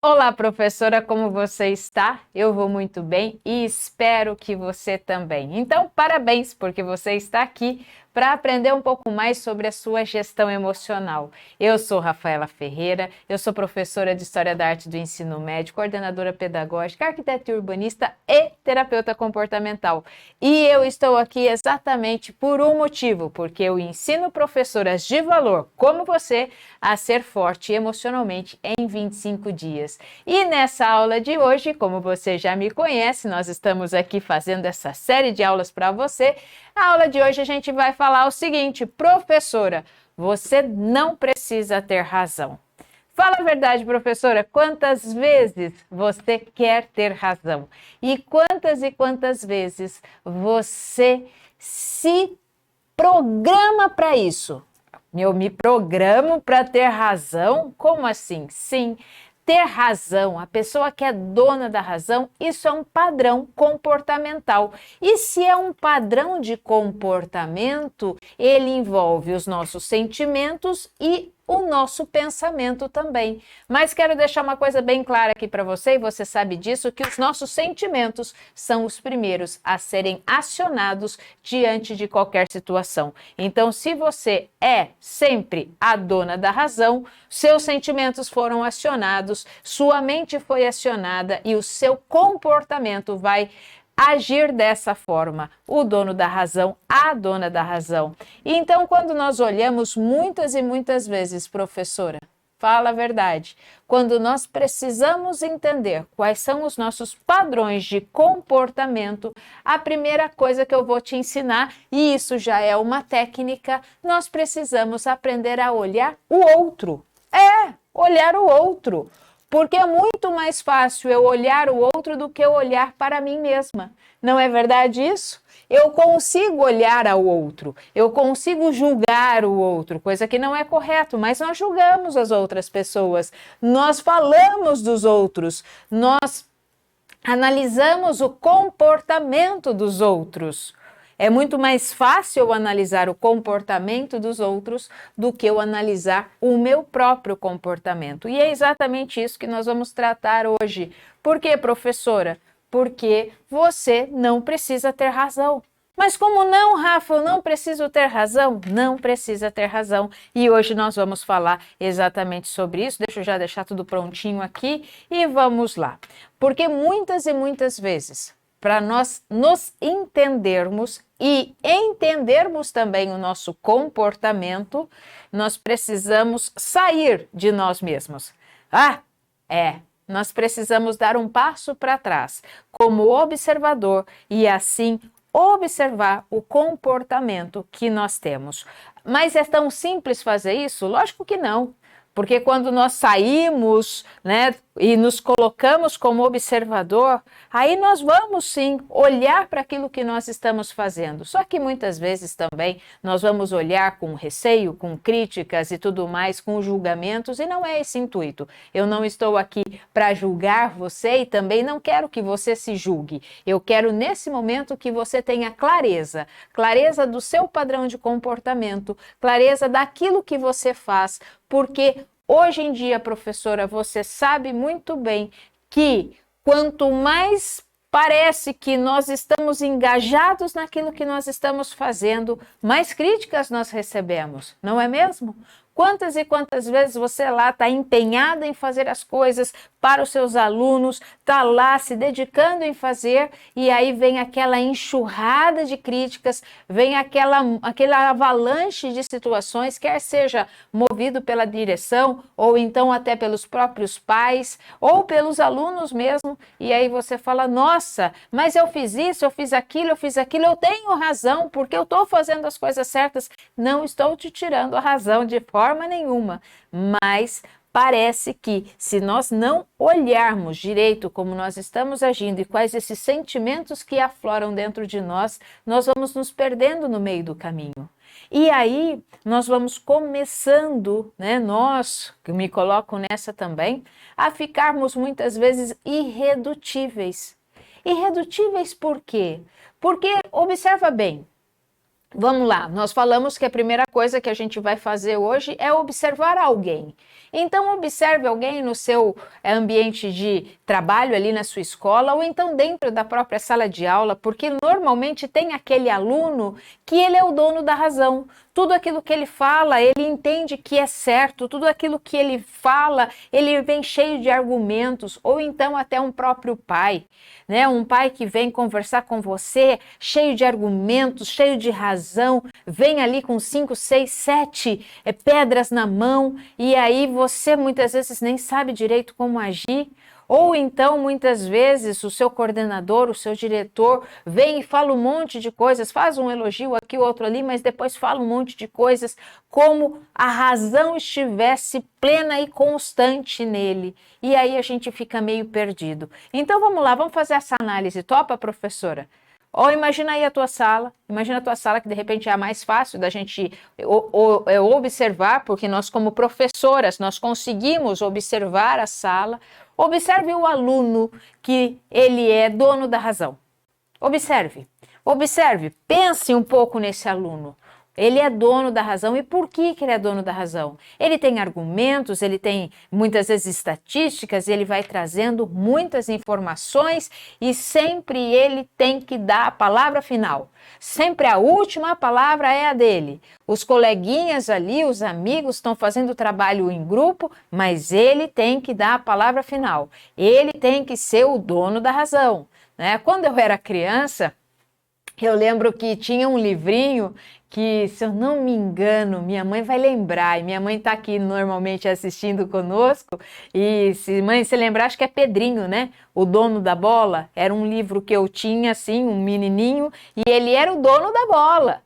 Olá, professora, como você está? Eu vou muito bem e espero que você também. Então, parabéns, porque você está aqui para aprender um pouco mais sobre a sua gestão emocional. Eu sou Rafaela Ferreira, eu sou professora de História da Arte do Ensino Médio, coordenadora pedagógica, arquiteta e urbanista e terapeuta comportamental. E eu estou aqui exatamente por um motivo, porque eu ensino professoras de valor, como você, a ser forte emocionalmente em 25 dias. E nessa aula de hoje, como você já me conhece, nós estamos aqui fazendo essa série de aulas para você. Na aula de hoje a gente vai falar o seguinte: professora, você não precisa ter razão. Fala a verdade, professora, quantas vezes você quer ter razão? E quantas vezes você se programa para isso? Eu me programo para ter razão? Como assim? Sim, ter razão, a pessoa que é dona da razão, isso é um padrão comportamental. E se é um padrão de comportamento, ele envolve os nossos sentimentos e o nosso pensamento também. Mas quero deixar uma coisa bem clara aqui para você, e você sabe disso, que os nossos sentimentos são os primeiros a serem acionados diante de qualquer situação. Então, se você é sempre a dona da razão, seus sentimentos foram acionados, sua mente foi acionada e o seu comportamento vai agir dessa forma, o dono da razão, a dona da razão. Então, quando nós olhamos muitas e muitas vezes, professora, fala a verdade, quando nós precisamos entender quais são os nossos padrões de comportamento, a primeira coisa que eu vou te ensinar, e isso já é uma técnica, nós precisamos aprender a olhar o outro. Olhar o outro. Porque é muito mais fácil eu olhar o outro do que eu olhar para mim mesma. Não é verdade isso? Eu consigo olhar ao outro, eu consigo julgar o outro, coisa que não é correto, mas nós julgamos as outras pessoas, nós falamos dos outros, nós analisamos o comportamento dos outros. É muito mais fácil eu analisar o comportamento dos outros do que eu analisar o meu próprio comportamento. E é exatamente isso que nós vamos tratar hoje. Por quê, professora? Porque você não precisa ter razão. Mas como não, Rafa, eu não preciso ter razão? Não precisa ter razão. E hoje nós vamos falar exatamente sobre isso. Deixa eu já deixar tudo prontinho aqui e vamos lá. Porque muitas e muitas vezes, para nós nos entendermos e entendermos também o nosso comportamento, nós precisamos sair de nós mesmos. Nós precisamos dar um passo para trás, como observador, e assim observar o comportamento que nós temos. Mas é tão simples fazer isso? Lógico que não. Porque quando nós saímos, e nos colocamos como observador, aí nós vamos sim olhar para aquilo que nós estamos fazendo. Só que muitas vezes também nós vamos olhar com receio, com críticas e tudo mais, com julgamentos, e não é esse intuito. Eu não estou aqui para julgar você e também não quero que você se julgue. Eu quero nesse momento que você tenha clareza, clareza do seu padrão de comportamento, clareza daquilo que você faz, porque hoje em dia, professora, você sabe muito bem que quanto mais parece que nós estamos engajados naquilo que nós estamos fazendo, mais críticas nós recebemos, não é mesmo? Quantas e quantas vezes você lá está empenhada em fazer as coisas para os seus alunos, está lá se dedicando em fazer, e aí vem aquela enxurrada de críticas, vem aquela avalanche de situações, quer seja movido pela direção, ou então até pelos próprios pais, ou pelos alunos mesmo, e aí você fala, nossa, mas eu fiz isso, eu fiz aquilo, eu tenho razão, porque eu estou fazendo as coisas certas. Não estou te tirando a razão de forma nenhuma, mas parece que se nós não olharmos direito como nós estamos agindo e quais esses sentimentos que afloram dentro de nós, nós vamos nos perdendo no meio do caminho. E aí nós vamos começando, nós, que me coloco nessa também, a ficarmos muitas vezes irredutíveis. Irredutíveis por quê? Porque, observa bem, Vamos lá, nós falamos que a primeira coisa que a gente vai fazer hoje é observar alguém. Então, observe alguém no seu ambiente de trabalho, ali na sua escola, ou então dentro da própria sala de aula, porque normalmente tem aquele aluno que ele é o dono da razão. Tudo aquilo que ele fala, ele entende que é certo, tudo aquilo que ele fala, ele vem cheio de argumentos, ou então até um próprio pai, né? Um pai que vem conversar com você, cheio de argumentos, cheio de razão, vem ali com 5, 6, 7 pedras na mão, e aí você muitas vezes nem sabe direito como agir. Ou então, muitas vezes, o seu coordenador, o seu diretor, vem e fala um monte de coisas, faz um elogio aqui, outro ali, mas depois fala um monte de coisas, como a razão estivesse plena e constante nele. E aí a gente fica meio perdido. Então vamos lá, vamos fazer essa análise. Topa, professora? Ou imagina aí a tua sala, imagina a tua sala que de repente é a mais fácil da gente observar, porque nós como professoras, nós conseguimos observar a sala. Observe o aluno que ele é dono da razão. Observe, pense um pouco nesse aluno. Ele é dono da razão. E por que ele é dono da razão? Ele tem argumentos, ele tem muitas vezes estatísticas, ele vai trazendo muitas informações e sempre ele tem que dar a palavra final. Sempre a última palavra é a dele. Os coleguinhas ali, os amigos estão fazendo trabalho em grupo, mas ele tem que dar a palavra final. Ele tem que ser o dono da razão, né? Quando eu era criança, eu lembro que tinha um livrinho que, se eu não me engano, minha mãe vai lembrar, e minha mãe está aqui normalmente assistindo conosco, e se mãe se lembrar, acho que é Pedrinho, né? O Dono da Bola. Era um livro que eu tinha, assim, um menininho, e ele era o dono da bola.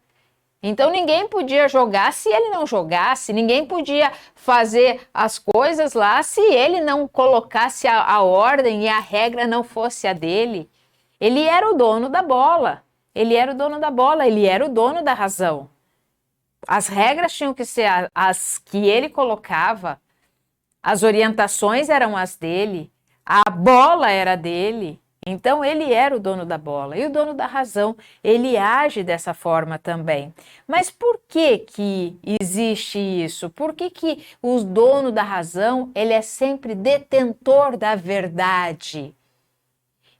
Então ninguém podia jogar se ele não jogasse, ninguém podia fazer as coisas lá se ele não colocasse a ordem e a regra não fosse a dele. Ele era o dono da bola. Ele era o dono da bola, ele era o dono da razão. As regras tinham que ser as que ele colocava, as orientações eram as dele, a bola era dele. Então ele era o dono da bola e o dono da razão, ele age dessa forma também. Mas por que existe isso? Por que o dono da razão, ele é sempre detentor da verdade?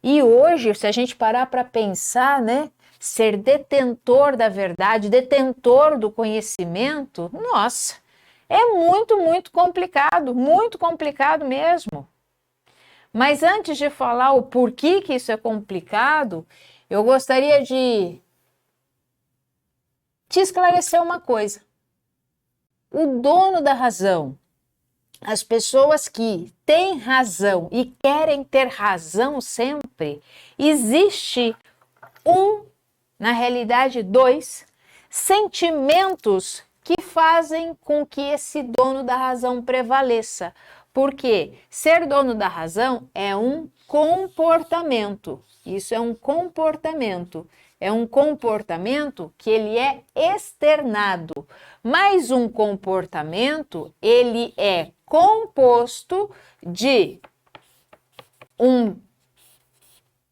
E hoje, se a gente parar para pensar, né? Ser detentor da verdade, detentor do conhecimento, nossa, é muito complicado mesmo. Mas antes de falar o porquê que isso é complicado, eu gostaria de te esclarecer uma coisa. O dono da razão, as pessoas que têm razão e querem ter razão sempre, existe na realidade, dois sentimentos que fazem com que esse dono da razão prevaleça. Porque ser dono da razão é um comportamento. Isso é um comportamento. É um comportamento que ele é externado. Mas um comportamento, ele é composto de um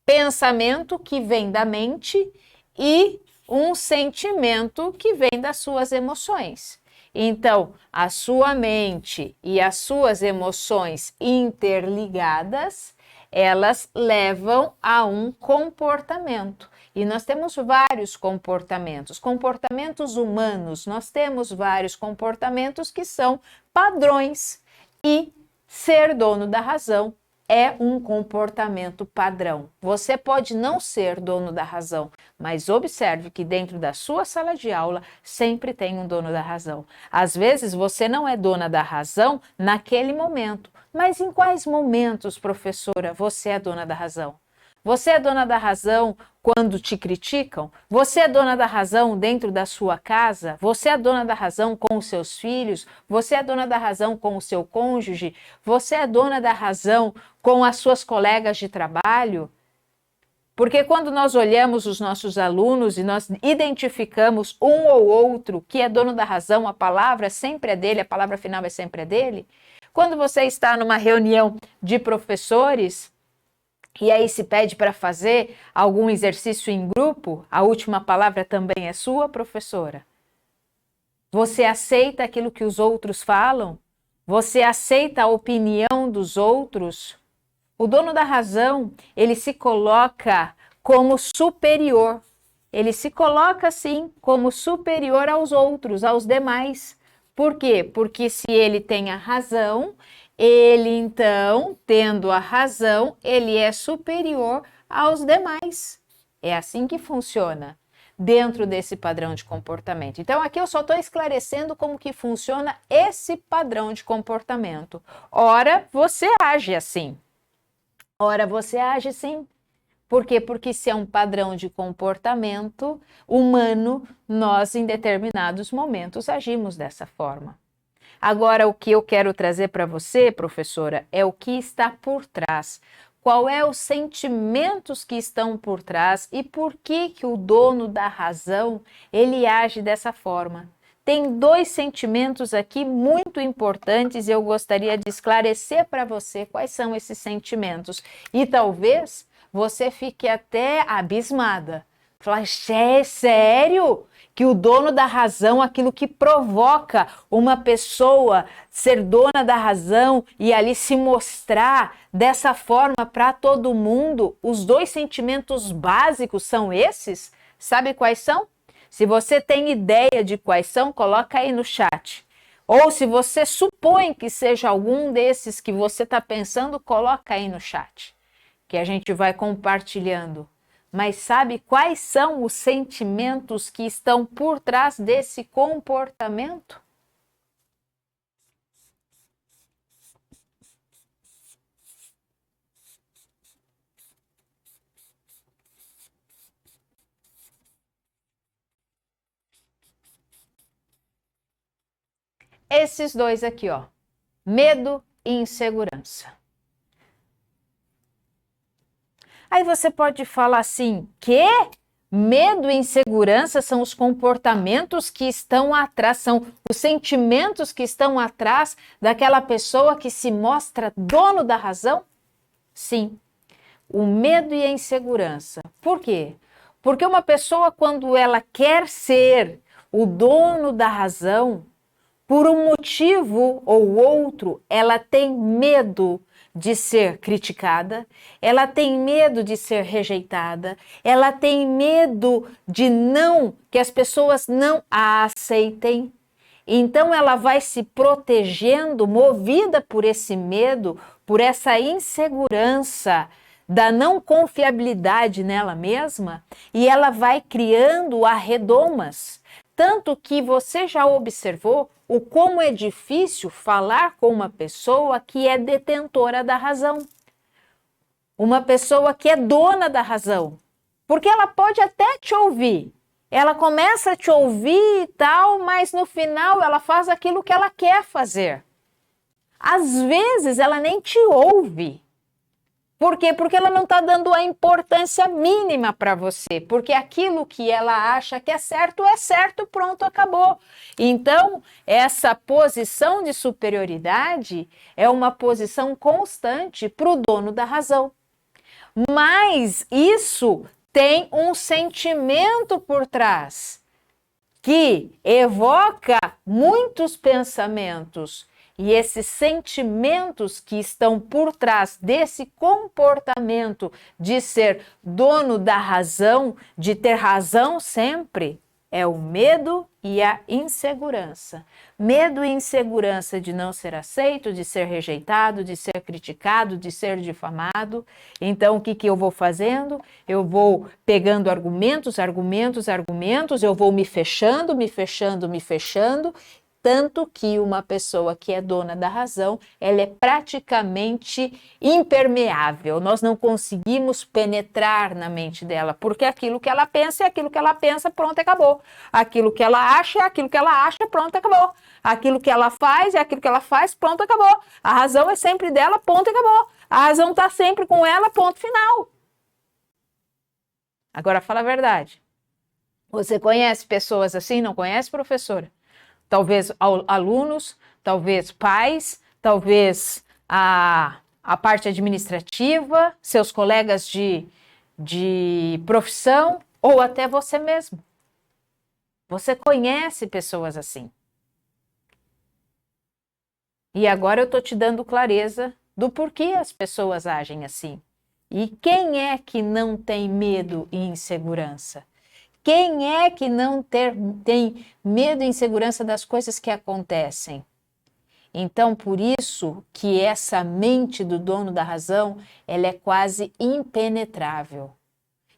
pensamento que vem da mente e um sentimento que vem das suas emoções. Então, a sua mente e as suas emoções interligadas, elas levam a um comportamento. E nós temos vários comportamentos. Comportamentos humanos, nós temos vários comportamentos que são padrões. E ser dono da razão é um comportamento padrão. Você pode não ser dono da razão, mas observe que dentro da sua sala de aula sempre tem um dono da razão. Às vezes você não é dona da razão naquele momento, mas em quais momentos, professora, você é dona da razão? Você é dona da razão quando te criticam? Você é dona da razão dentro da sua casa? Você é dona da razão com os seus filhos? Você é dona da razão com o seu cônjuge? Você é dona da razão com as suas colegas de trabalho? Porque quando nós olhamos os nossos alunos e nós identificamos um ou outro que é dono da razão, a palavra sempre é dele, a palavra final é sempre dele. Quando você está numa reunião de professores e aí se pede para fazer algum exercício em grupo, a última palavra também é sua, professora. Você aceita aquilo que os outros falam? Você aceita a opinião dos outros? O dono da razão, ele se coloca como superior. Ele se coloca, assim, como superior aos outros, aos demais. Por quê? Porque se ele tem a razão, ele então, tendo a razão, ele é superior aos demais. É assim que funciona dentro desse padrão de comportamento. Então, aqui eu só estou esclarecendo como que funciona esse padrão de comportamento. Ora, você age assim. Ora, você age sim. Por quê? Porque se é um padrão de comportamento humano, nós em determinados momentos agimos dessa forma. Agora, o que eu quero trazer para você, professora, é o que está por trás. Qual é os sentimentos que estão por trás e por que o dono da razão, ele age dessa forma? Tem dois sentimentos aqui muito importantes e eu gostaria de esclarecer para você quais são esses sentimentos. E talvez você fique até abismada. Falar, é sério? Que o dono da razão, aquilo que provoca uma pessoa ser dona da razão e ali se mostrar dessa forma para todo mundo, os dois sentimentos básicos são esses? Sabe quais são? Se você tem ideia de quais são, coloca aí no chat. Ou se você supõe que seja algum desses que você está pensando, coloca aí no chat, que a gente vai compartilhando. Mas sabe quais são os sentimentos que estão por trás desse comportamento? Esses dois aqui, ó. Medo e insegurança. Aí você pode falar assim, que medo e insegurança são os comportamentos que estão atrás, são os sentimentos que estão atrás daquela pessoa que se mostra dono da razão? Sim, o medo e a insegurança. Por quê? Porque uma pessoa, quando ela quer ser o dono da razão, por um motivo ou outro, ela tem medo de ser criticada, ela tem medo de ser rejeitada, ela tem medo de que as pessoas não a aceitem. Então ela vai se protegendo, movida por esse medo, por essa insegurança da não confiabilidade nela mesma, e ela vai criando arredomas. Tanto que você já observou o como é difícil falar com uma pessoa que é detentora da razão. Uma pessoa que é dona da razão. Porque ela pode até te ouvir. Ela começa a te ouvir e tal, mas no final ela faz aquilo que ela quer fazer. Às vezes ela nem te ouve. Por quê? Porque ela não está dando a importância mínima para você, porque aquilo que ela acha que é certo, pronto, acabou. Então, essa posição de superioridade é uma posição constante para o dono da razão. Mas isso tem um sentimento por trás que evoca muitos pensamentos. E esses sentimentos que estão por trás desse comportamento de ser dono da razão, de ter razão sempre, é o medo e a insegurança. Medo e insegurança de não ser aceito, de ser rejeitado, de ser criticado, de ser difamado. Então, o que eu vou fazendo? Eu vou pegando argumentos, eu vou me fechando, tanto que uma pessoa que é dona da razão, ela é praticamente impermeável. Nós não conseguimos penetrar na mente dela, porque aquilo que ela pensa é aquilo que ela pensa, pronto, acabou. Aquilo que ela acha é aquilo que ela acha, pronto, acabou. Aquilo que ela faz é aquilo que ela faz, pronto, acabou. A razão é sempre dela, ponto, acabou. A razão está sempre com ela, ponto final. Agora, fala a verdade. Você conhece pessoas assim? Não conhece, professora? Talvez alunos, talvez pais, talvez a parte administrativa, seus colegas de profissão ou até você mesmo. Você conhece pessoas assim. E agora eu estou te dando clareza do porquê as pessoas agem assim. E quem é que não tem medo e insegurança? Quem é que não tem medo e insegurança das coisas que acontecem? Então, por isso que essa mente do dono da razão, ela é quase impenetrável.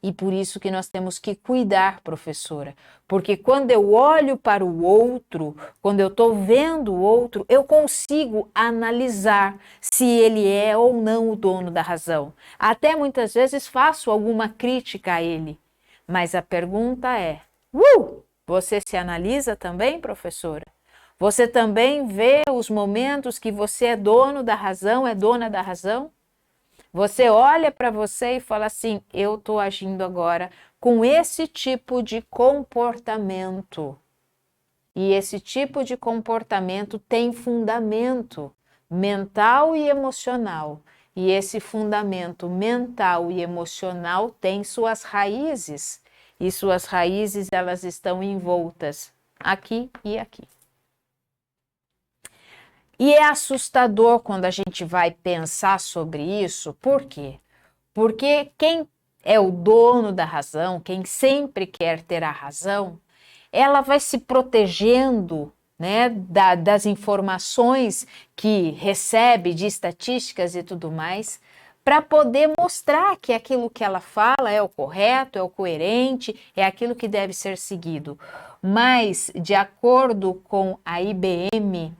E por isso que nós temos que cuidar, professora. Porque quando eu olho para o outro, quando eu estou vendo o outro, eu consigo analisar se ele é ou não o dono da razão. Até muitas vezes faço alguma crítica a ele. Mas a pergunta é, você se analisa também, professora? Você também vê os momentos que você é dono da razão, é dona da razão? Você olha para você e fala assim, eu estou agindo agora com esse tipo de comportamento. E esse tipo de comportamento tem fundamento mental e emocional. E esse fundamento mental e emocional tem suas raízes. E suas raízes, elas estão envoltas aqui e aqui. E é assustador quando a gente vai pensar sobre isso. Por quê? Porque quem é o dono da razão, quem sempre quer ter a razão, ela vai se protegendo, né, das informações que recebe de estatísticas e tudo mais, para poder mostrar que aquilo que ela fala é o correto, é o coerente, é aquilo que deve ser seguido. Mas, de acordo com a IBM,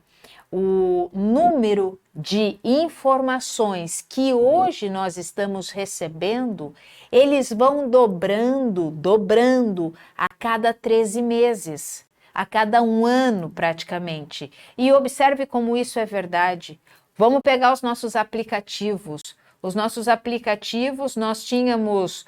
o número de informações que hoje nós estamos recebendo, eles vão dobrando a cada 13 meses, a cada um ano praticamente. E observe como isso é verdade. Vamos pegar os nossos aplicativos. Os nossos aplicativos, nós tínhamos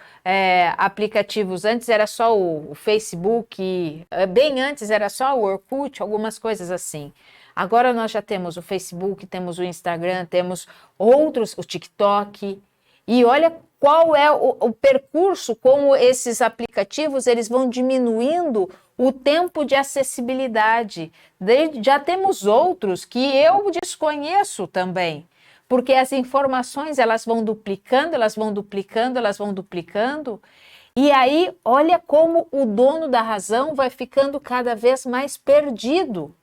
aplicativos, antes era só o Facebook, bem antes era só o Orkut, algumas coisas assim. Agora nós já temos o Facebook, temos o Instagram, temos outros, o TikTok. E olha qual é o percurso, como esses aplicativos eles vão diminuindo o tempo de acessibilidade. Já temos outros que eu desconheço também, porque as informações elas vão duplicando, elas vão duplicando, elas vão duplicando. E aí, olha como o dono da razão vai ficando cada vez mais perdido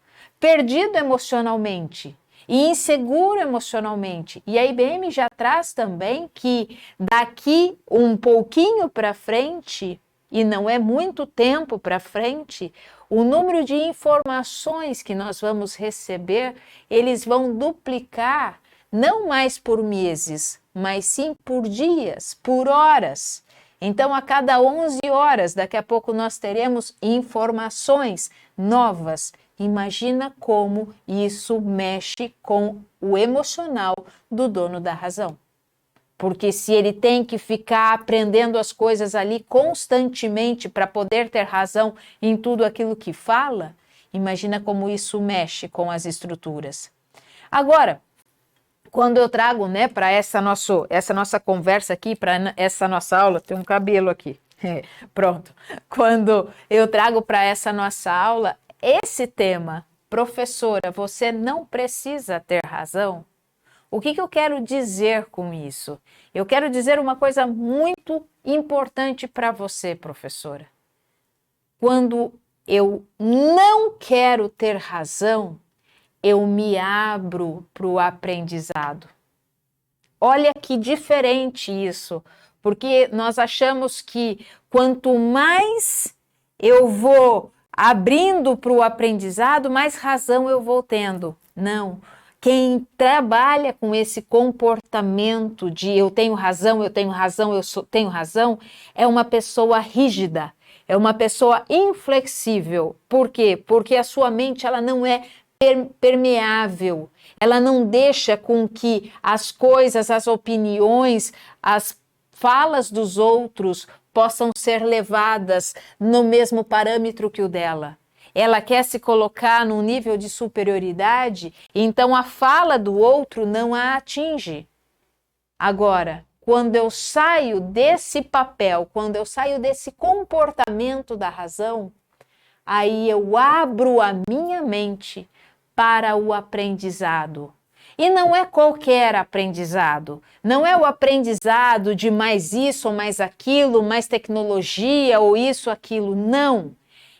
emocionalmente e inseguro emocionalmente. E a IBM já traz também que daqui um pouquinho para frente, e não é muito tempo para frente, o número de informações que nós vamos receber, eles vão duplicar, não mais por meses, mas sim por dias, por horas. Então, a cada 11 horas, daqui a pouco nós teremos informações novas. Imagina como isso mexe com o emocional do dono da razão. Porque se ele tem que ficar aprendendo as coisas ali constantemente para poder ter razão em tudo aquilo que fala, imagina como isso mexe com as estruturas. Agora, quando eu trago, né, para essa nossa conversa aqui, para essa nossa aula, tem um cabelo aqui, pronto. Quando eu trago para essa nossa aula esse tema, professora, você não precisa ter razão. O que eu quero dizer com isso? Eu quero dizer uma coisa muito importante para você, professora. Quando eu não quero ter razão, eu me abro para o aprendizado. Olha que diferente isso, porque nós achamos que quanto mais eu vou abrindo para o aprendizado, mais razão eu vou tendo. Não. Quem trabalha com esse comportamento de eu tenho razão, tenho razão, é uma pessoa rígida, é uma pessoa inflexível. Por quê? Porque a sua mente ela não é permeável, ela não deixa com que as coisas, as opiniões, as falas dos outros possam ser levadas no mesmo parâmetro que o dela. Ela quer se colocar num nível de superioridade, então a fala do outro não a atinge. Agora, quando eu saio desse papel, quando eu saio desse comportamento da razão, aí eu abro a minha mente para o aprendizado. E não é qualquer aprendizado, não é o aprendizado de mais isso ou mais aquilo, mais tecnologia ou isso, aquilo, não.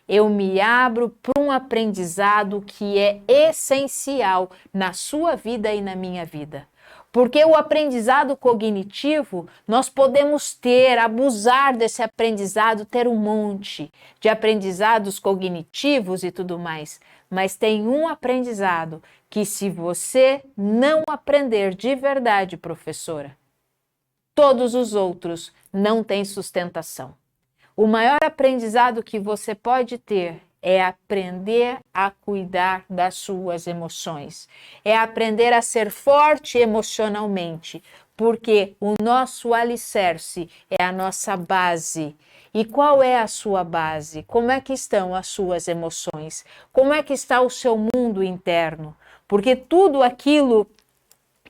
Eu me abro para um aprendizado que é essencial na sua vida e na minha vida. Porque o aprendizado cognitivo, nós podemos ter, abusar desse aprendizado, ter um monte de aprendizados cognitivos e tudo mais. Mas tem um aprendizado que, se você não aprender de verdade, professora, todos os outros não têm sustentação. O maior aprendizado que você pode ter é aprender a cuidar das suas emoções. É aprender a ser forte emocionalmente, porque o nosso alicerce é a nossa base. E qual é a sua base? Como é que estão as suas emoções? Como é que está o seu mundo interno? Porque tudo aquilo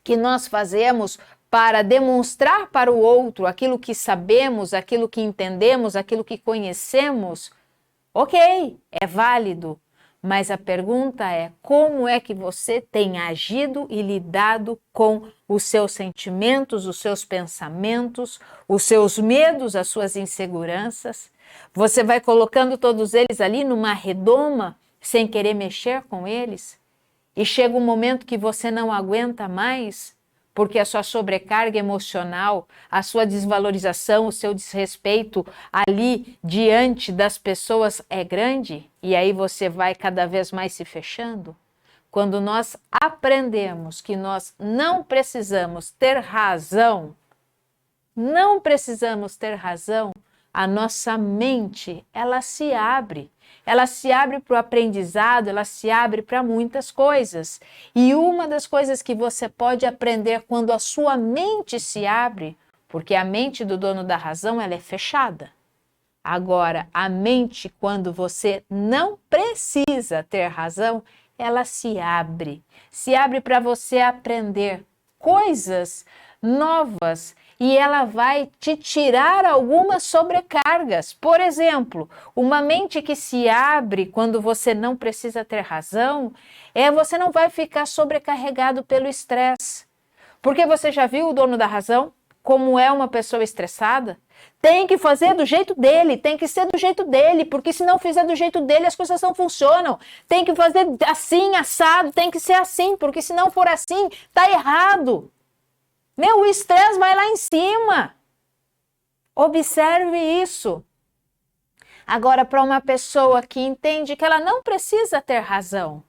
que nós fazemos para demonstrar para o outro aquilo que sabemos, aquilo que entendemos, aquilo que conhecemos, ok, é válido. Mas a pergunta é: como é que você tem agido e lidado com os seus sentimentos, os seus pensamentos, os seus medos, as suas inseguranças? Você vai colocando todos eles ali numa redoma sem querer mexer com eles? E chega um momento que você não aguenta mais, porque a sua sobrecarga emocional, a sua desvalorização, o seu desrespeito ali diante das pessoas é grande, e aí você vai cada vez mais se fechando? Quando nós aprendemos que nós não precisamos ter razão, a nossa mente, ela se abre. Ela se abre para o aprendizado, ela se abre para muitas coisas. E uma das coisas que você pode aprender quando a sua mente se abre, porque a mente do dono da razão, ela é fechada. Agora, a mente, quando você não precisa ter razão, ela se abre. Se abre para você aprender coisas novas e ela vai te tirar algumas sobrecargas. Por exemplo, uma mente que se abre quando você não precisa ter razão, você não vai ficar sobrecarregado pelo estresse. Porque você já viu o dono da razão? Como é uma pessoa estressada? Tem que fazer do jeito dele, tem que ser do jeito dele, porque se não fizer do jeito dele, as coisas não funcionam. Tem que fazer assim, assado, tem que ser assim, porque se não for assim, tá errado. O estresse vai lá em cima. Observe isso. Agora, para uma pessoa que entende que ela não precisa ter razão,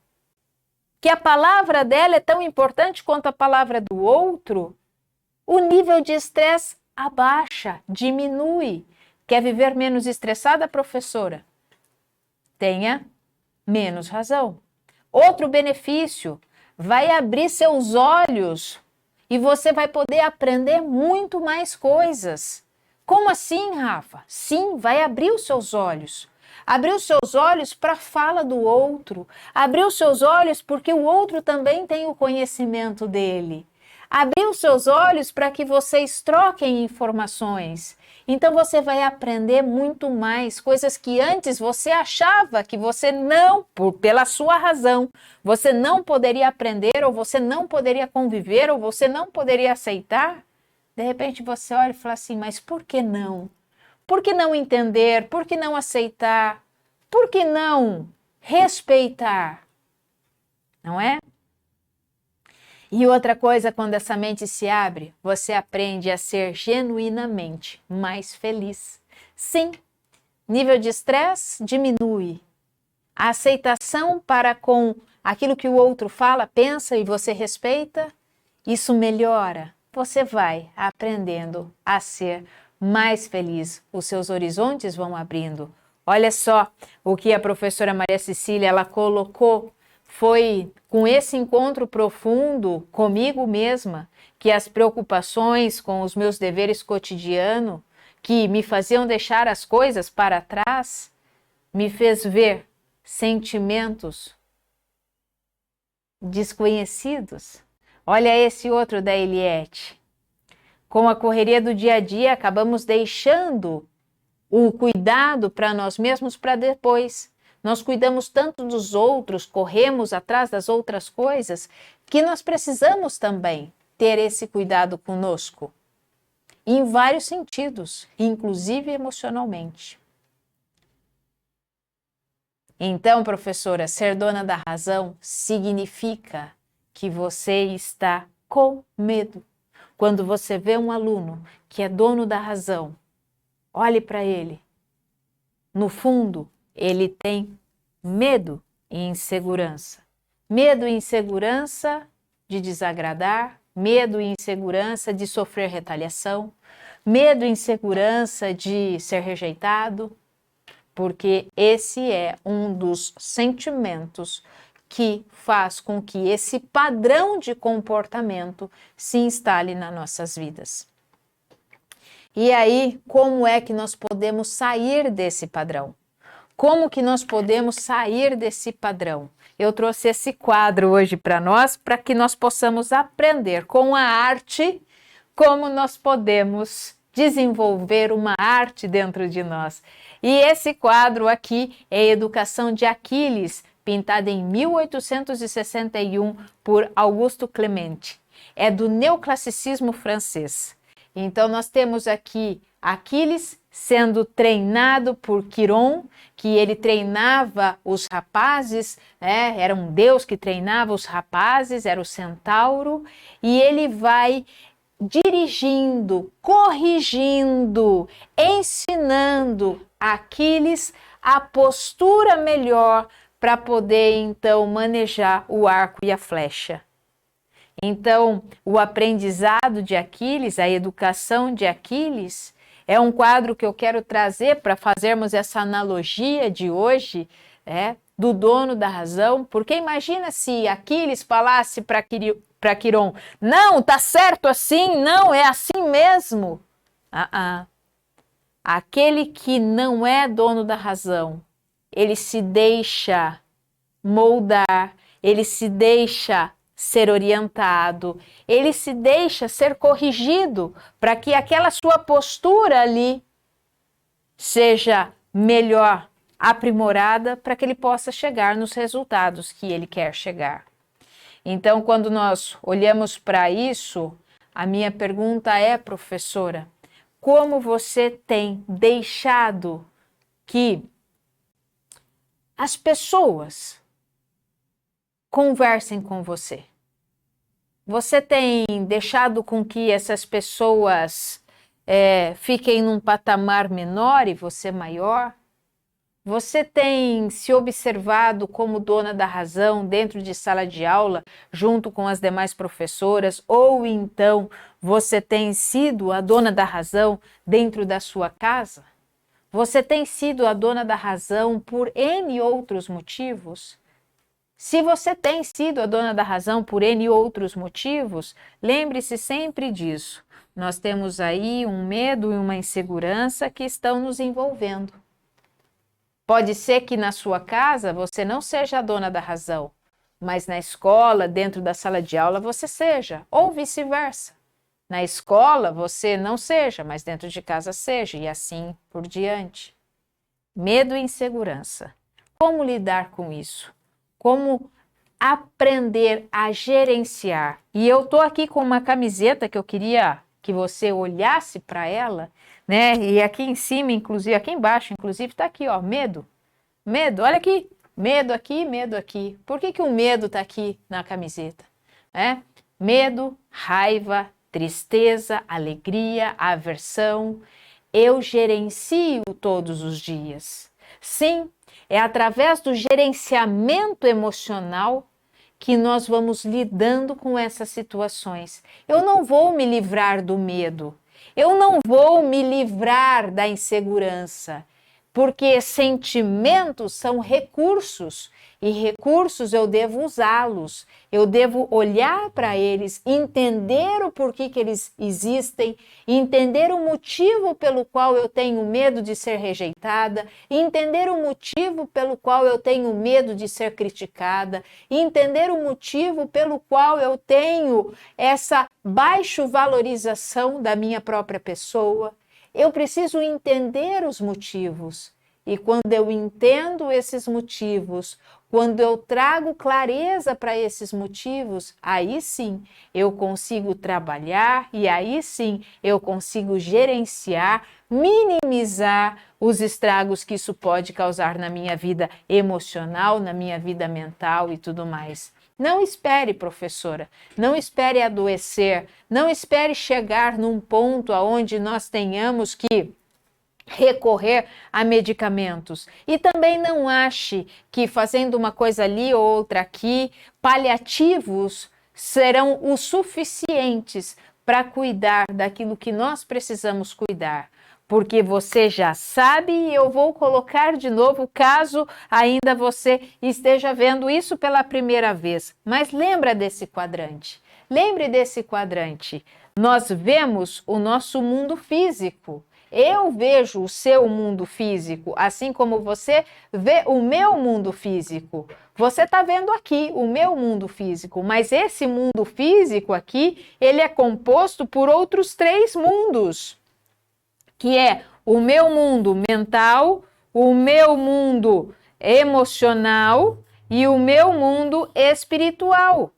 que a palavra dela é tão importante quanto a palavra do outro, o nível de estresse abaixa, diminui. Quer viver menos estressada, professora? Tenha menos razão. Outro benefício, vai abrir seus olhos e você vai poder aprender muito mais coisas. Como assim, Rafa? Sim, vai abrir os seus olhos. Abrir os seus olhos para a fala do outro. Abrir os seus olhos porque o outro também tem o conhecimento dele. Abrir os seus olhos para que vocês troquem informações. Então você vai aprender muito mais, coisas que antes você achava que você não, pela sua razão, você não poderia aprender, ou você não poderia conviver, ou você não poderia aceitar. De repente você olha e fala assim: mas por que não? Por que não entender? Por que não aceitar? Por que não respeitar? Não é? E outra coisa, quando essa mente se abre, você aprende a ser genuinamente mais feliz. Sim, nível de estresse diminui. A aceitação para com aquilo que o outro fala, pensa e você respeita, isso melhora. Você vai aprendendo a ser mais feliz. Os seus horizontes vão abrindo. Olha só o que a professora Maria Cecília ela colocou. Foi com esse encontro profundo comigo mesma que as preocupações com os meus deveres cotidianos, que me faziam deixar as coisas para trás, me fez ver sentimentos desconhecidos. Olha esse outro da Eliette. Com a correria do dia a dia, acabamos deixando o cuidado para nós mesmos para depois. Nós cuidamos tanto dos outros, corremos atrás das outras coisas, que nós precisamos também ter esse cuidado conosco, em vários sentidos, inclusive emocionalmente. Então, professora, ser dona da razão significa que você está com medo. Quando você vê um aluno que é dono da razão, olhe para ele. No fundo, ele tem medo e insegurança. Medo e insegurança de desagradar, medo e insegurança de sofrer retaliação, medo e insegurança de ser rejeitado, porque esse é um dos sentimentos que faz com que esse padrão de comportamento se instale nas nossas vidas. E aí, como é que nós podemos sair desse padrão? Como que nós podemos sair desse padrão? Eu trouxe esse quadro hoje para nós, para que nós possamos aprender com a arte como nós podemos desenvolver uma arte dentro de nós. E esse quadro aqui é a Educação de Aquiles, pintada em 1861 por Augusto Clemente. É do neoclassicismo francês. Então nós temos aqui Aquiles sendo treinado por Quiron, que ele treinava os rapazes, era um deus que treinava os rapazes, era o centauro, e ele vai dirigindo, corrigindo, ensinando Aquiles a postura melhor para poder então manejar o arco e a flecha. Então, o aprendizado de Aquiles, a educação de Aquiles, é um quadro que eu quero trazer para fazermos essa analogia de hoje, do dono da razão, porque imagina se Aquiles falasse para Quiron, não, tá certo assim, não, é assim mesmo. Aquele que não é dono da razão, ele se deixa moldar, ele se deixa ser orientado, ele se deixa ser corrigido para que aquela sua postura ali seja melhor, aprimorada, para que ele possa chegar nos resultados que ele quer chegar. Então, quando nós olhamos para isso, a minha pergunta é, professora, como você tem deixado que as pessoas conversem com você? Você tem deixado com que essas pessoas fiquem num patamar menor e você maior? Você tem se observado como dona da razão dentro de sala de aula, junto com as demais professoras, ou então você tem sido a dona da razão dentro da sua casa? Você tem sido a dona da razão por N outros motivos? Se você tem sido a dona da razão por N outros motivos, lembre-se sempre disso. Nós temos aí um medo e uma insegurança que estão nos envolvendo. Pode ser que na sua casa você não seja a dona da razão, mas na escola, dentro da sala de aula, você seja, ou vice-versa. Na escola você não seja, mas dentro de casa seja, e assim por diante. Medo e insegurança. Como lidar com isso? Como aprender a gerenciar? E eu tô aqui com uma camiseta que eu queria que você olhasse para ela, né? E aqui em cima, inclusive, aqui embaixo, inclusive, tá aqui, ó, medo. Medo, olha aqui, medo aqui, medo aqui. Por que o medo tá aqui na camiseta? Medo, raiva, tristeza, alegria, aversão. Eu gerencio todos os dias. Sim, é através do gerenciamento emocional que nós vamos lidando com essas situações. Eu não vou me livrar do medo, eu não vou me livrar da insegurança, porque sentimentos são recursos e recursos eu devo usá-los, eu devo olhar para eles, entender o porquê que eles existem, entender o motivo pelo qual eu tenho medo de ser rejeitada, entender o motivo pelo qual eu tenho medo de ser criticada, entender o motivo pelo qual eu tenho essa baixa valorização da minha própria pessoa. Eu preciso entender os motivos. E quando eu entendo esses motivos, quando eu trago clareza para esses motivos, aí sim eu consigo trabalhar e aí sim eu consigo gerenciar, minimizar os estragos que isso pode causar na minha vida emocional, na minha vida mental e tudo mais. Não espere, professora, não espere adoecer, não espere chegar num ponto onde nós tenhamos que recorrer a medicamentos. E também não ache que fazendo uma coisa ali ou outra aqui, paliativos serão os suficientes para cuidar daquilo que nós precisamos cuidar. Porque você já sabe e eu vou colocar de novo caso ainda você esteja vendo isso pela primeira vez. Mas lembra desse quadrante. Lembre desse quadrante. Nós vemos o nosso mundo físico. Eu vejo o seu mundo físico, assim como você vê o meu mundo físico. Você está vendo aqui o meu mundo físico, mas esse mundo físico aqui, ele é composto por outros 3 mundos, que é o meu mundo mental, o meu mundo emocional e o meu mundo espiritual.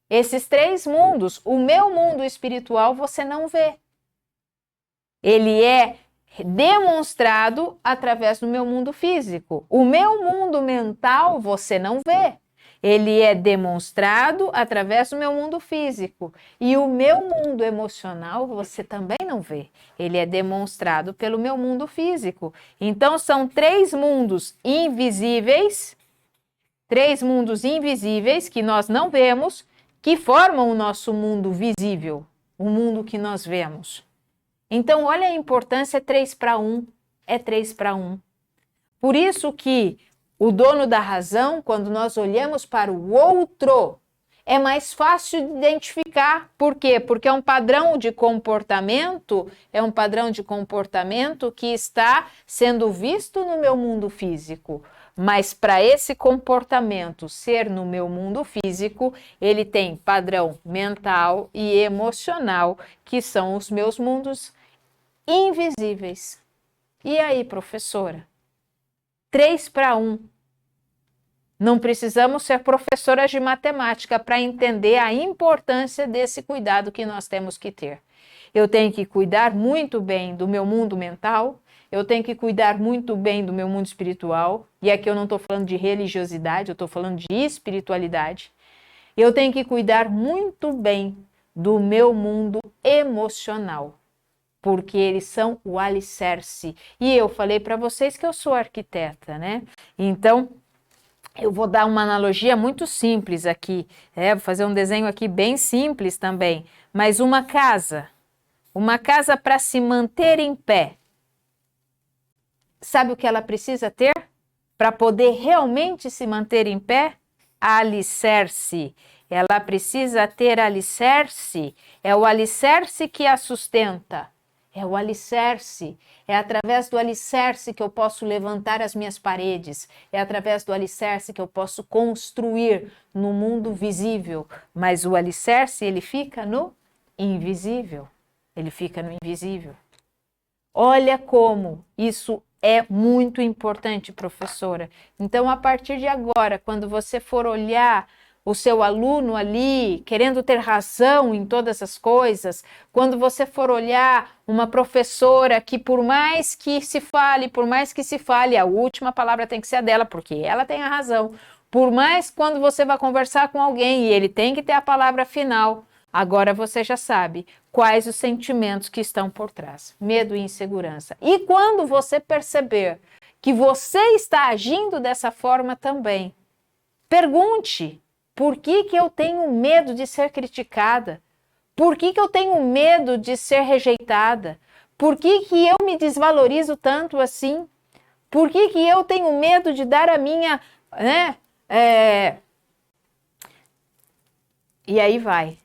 Esses 3 mundos, o meu mundo espiritual você não vê. Ele é demonstrado através do meu mundo físico. O meu mundo mental você não vê. Ele é demonstrado através do meu mundo físico. E o meu mundo emocional você também não vê. Ele é demonstrado pelo meu mundo físico. Então são 3 mundos invisíveis, 3 mundos invisíveis que nós não vemos, que formam o nosso mundo visível, o mundo que nós vemos. Então, olha a importância, é 3 para 1, é 3 para 1. Por isso que o dono da razão, quando nós olhamos para o outro, é mais fácil de identificar. Por quê? Porque é um padrão de comportamento, que está sendo visto no meu mundo físico. Mas para esse comportamento ser no meu mundo físico, ele tem padrão mental e emocional, que são os meus mundos invisíveis. E aí, professora? 3 para 1. Não precisamos ser professoras de matemática para entender a importância desse cuidado que nós temos que ter. Eu tenho que cuidar muito bem do meu mundo mental, eu tenho que cuidar muito bem do meu mundo espiritual, e aqui eu não estou falando de religiosidade, eu estou falando de espiritualidade. Eu tenho que cuidar muito bem do meu mundo emocional, porque eles são o alicerce. E eu falei para vocês que eu sou arquiteta, né? Então, eu vou dar uma analogia muito simples aqui, vou fazer um desenho aqui bem simples também, mas uma casa para se manter em pé, sabe o que ela precisa ter para poder realmente se manter em pé? Alicerce. Ela precisa ter alicerce, é o alicerce que a sustenta. É o alicerce, é através do alicerce que eu posso levantar as minhas paredes, é através do alicerce que eu posso construir no mundo visível, mas o alicerce ele fica no invisível, Olha como isso é muito importante, professora. Então, a partir de agora, quando você for olhar o seu aluno ali, querendo ter razão em todas as coisas, quando você for olhar uma professora que por mais que se fale, a última palavra tem que ser a dela, porque ela tem a razão. Por mais quando você vai conversar com alguém e ele tem que ter a palavra final, agora você já sabe quais os sentimentos que estão por trás. Medo e insegurança. E quando você perceber que você está agindo dessa forma também, pergunte: por que eu tenho medo de ser criticada? Por que eu tenho medo de ser rejeitada? Por que eu me desvalorizo tanto assim? Por que eu tenho medo de dar a minha... E aí vai.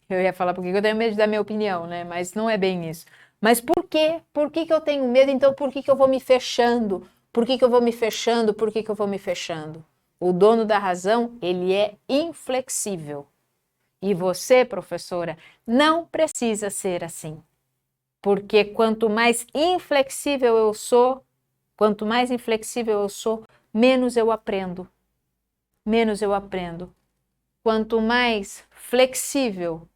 Eu ia falar por que eu tenho medo de dar minha opinião, né? Mas não é bem isso. Mas por quê? Por que eu tenho medo? Então por que eu vou me fechando? Por que eu vou me fechando? Por que eu vou me fechando? O dono da razão, ele é inflexível. E você, professora, não precisa ser assim. Porque quanto mais inflexível eu sou, menos eu aprendo. Menos eu aprendo. Quanto mais flexível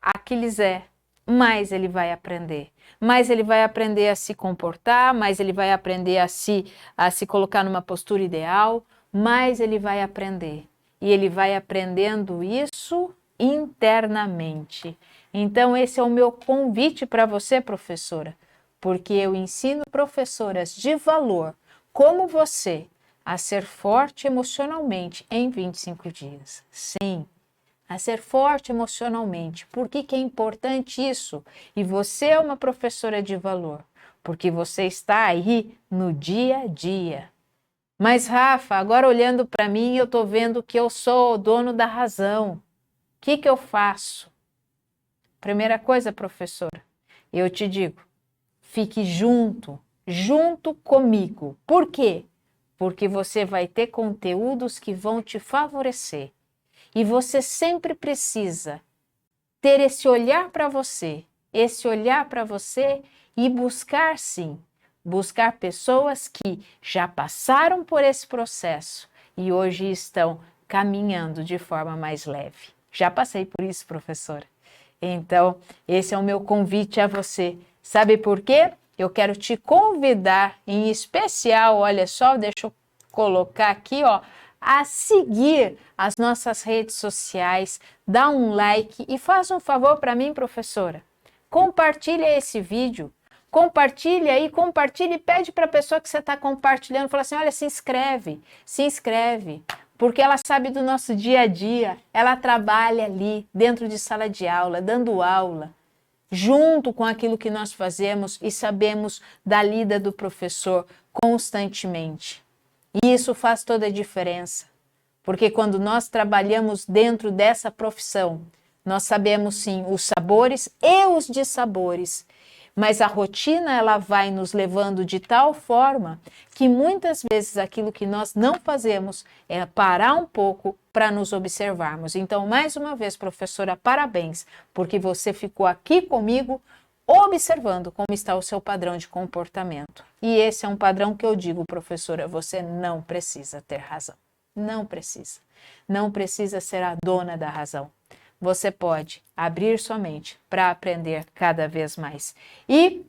Aquiles é, mais ele vai aprender. Mais ele vai aprender a se comportar, mais ele vai aprender a se colocar numa postura ideal, mais ele vai aprender. E ele vai aprendendo isso internamente. Então, esse é o meu convite para você, professora, porque eu ensino professoras de valor, como você, a ser forte emocionalmente em 25 dias. Sim, a ser forte emocionalmente. Por que é importante isso? E você é uma professora de valor, porque você está aí no dia a dia. Mas, Rafa, agora olhando para mim, eu estou vendo que eu sou o dono da razão. O que eu faço? Primeira coisa, professora, eu te digo, fique junto comigo. Por quê? Porque você vai ter conteúdos que vão te favorecer. E você sempre precisa ter esse olhar para você e buscar sim, buscar pessoas que já passaram por esse processo e hoje estão caminhando de forma mais leve. Já passei por isso, professora. Então, esse é o meu convite a você. Sabe por quê? Eu quero te convidar, em especial, olha só, deixa eu colocar aqui, ó, a seguir as nossas redes sociais, dá um like e faz um favor para mim, professora. Compartilha esse vídeo, compartilha e pede para a pessoa que você está compartilhando, fala assim, olha, se inscreve, porque ela sabe do nosso dia a dia, ela trabalha ali dentro de sala de aula, dando aula, junto com aquilo que nós fazemos e sabemos da lida do professor constantemente. E isso faz toda a diferença, porque quando nós trabalhamos dentro dessa profissão, nós sabemos sim os sabores e os dissabores, mas a rotina ela vai nos levando de tal forma que muitas vezes aquilo que nós não fazemos é parar um pouco para nos observarmos. Então, mais uma vez, professora, parabéns, porque você ficou aqui comigo observando como está o seu padrão de comportamento. E esse é um padrão que eu digo, professora, você não precisa ter razão. Não precisa. Não precisa ser a dona da razão. Você pode abrir sua mente para aprender cada vez mais. E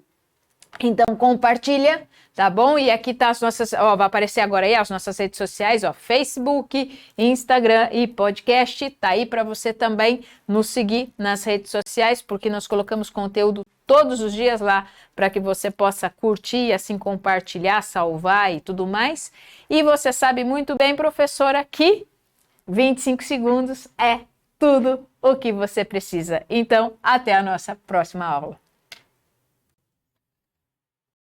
então compartilha, tá bom? E aqui tá as nossas, ó, vai aparecer agora aí as nossas redes sociais, ó, Facebook, Instagram e podcast. Tá aí para você também nos seguir nas redes sociais, porque nós colocamos conteúdo todos os dias lá para que você possa curtir, assim compartilhar, salvar e tudo mais. E você sabe muito bem, professora, que 25 segundos é tudo o que você precisa. Então, até a nossa próxima aula.